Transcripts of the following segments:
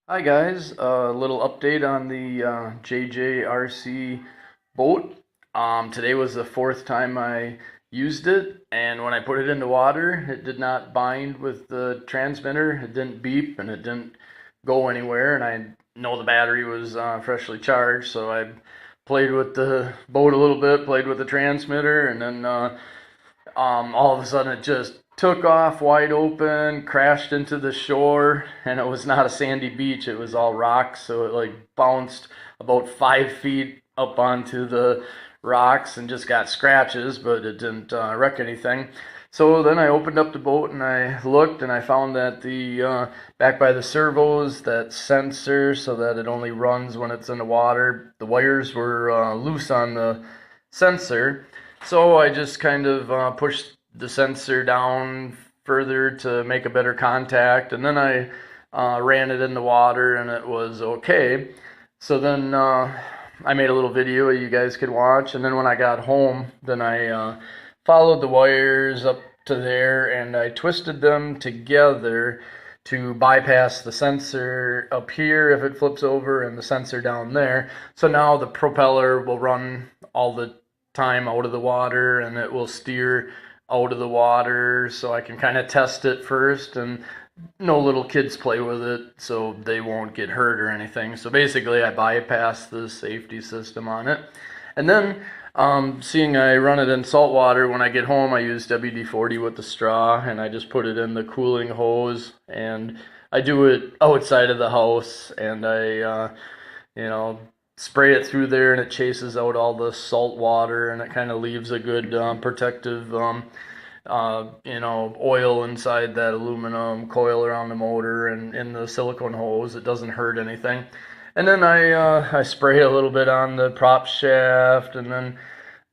Hi guys, a little update on the JJRC boat. Today was the fourth time I used it, and when I put it in the water, it did not bind with the transmitter. It didn't beep, and it didn't go anywhere. And I know the battery was freshly charged, so I played with the boat a little bit, played with the transmitter, and then all of a sudden it just took off wide open, crashed into the shore, and it was not a sandy beach, it was all rocks, so it like bounced about 5 feet up onto the rocks and just got scratches, but it didn't wreck anything. So then I opened up the boat and I looked and I found that the back by the servos, that sensor, so that it only runs when it's in the water, the wires were loose on the sensor. So I just kind of pushed the sensor down further to make a better contact, and then I ran it in the water and it was okay. So then I made a little video you guys could watch, and then when I got home, then I followed the wires up to there and I twisted them together to bypass the sensor up here if it flips over and the sensor down there. So now the propeller will run all the time out of the water and it will steer out of the water, so I can kind of test it first, and no little kids play with it so they won't get hurt or anything. So basically I bypass the safety system on it. And then seeing I run it in salt water, when I get home I use WD-40 with the straw and I just put it in the cooling hose, and I do it outside of the house, and I you know spray it through there and it chases out all the salt water, and it kind of leaves a good protective oil inside that aluminum coil around the motor and in the silicone hose. It doesn't hurt anything. And then I spray a little bit on the prop shaft, and then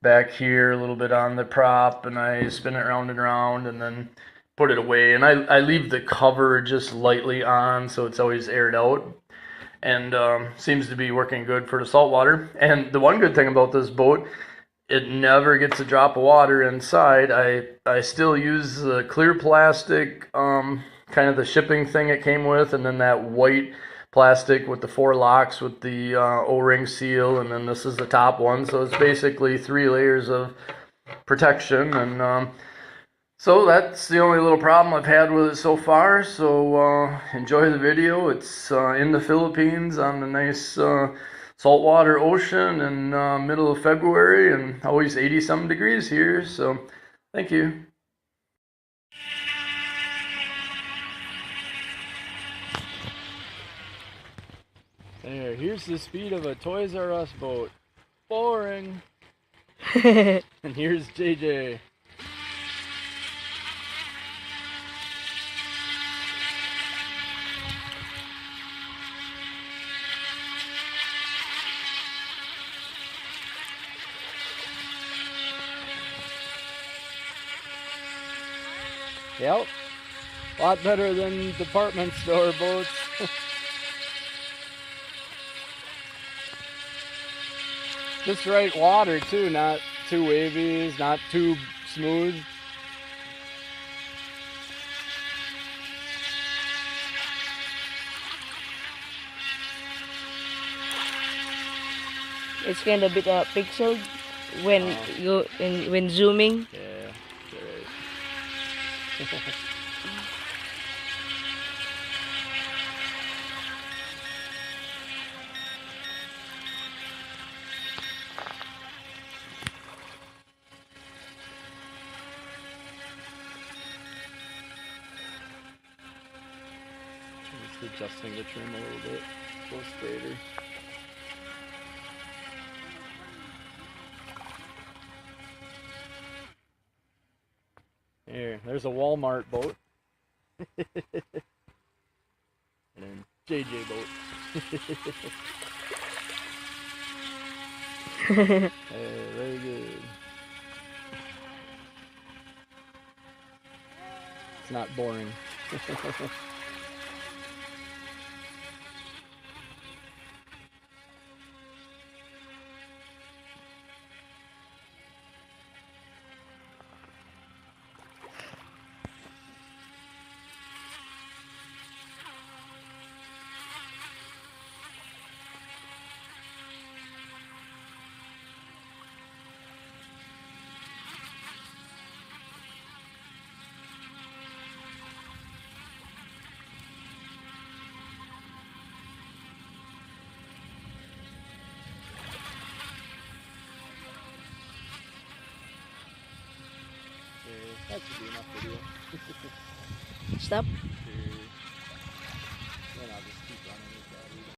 back here a little bit on the prop, and I spin it round and round and then put it away. And I leave the cover just lightly on so it's always aired out, and seems to be working good for the salt water. And the one good thing about this boat, it never gets a drop of water inside. I still use the clear plastic, kind of the shipping thing it came with, and then that white plastic with the 4 locks with the O-ring seal, and then this is the top one. So it's basically 3 layers of protection, and so that's the only little problem I've had with it so far. So enjoy the video. It's in the Philippines on the nice saltwater ocean in middle of February, and always 80-some degrees here. So thank you. There, here's the speed of a Toys R Us boat. Boring. And here's JJ. Yep, a lot better than department store boats. Just right water too, not too wavy, not too smooth. It's kind of bit pixel when when zooming. Yeah, right. Just adjusting the trim a little bit. Go straighter. There's a Walmart boat. And then JJ boat. Very good. It's not boring. That should be enough video. Stop.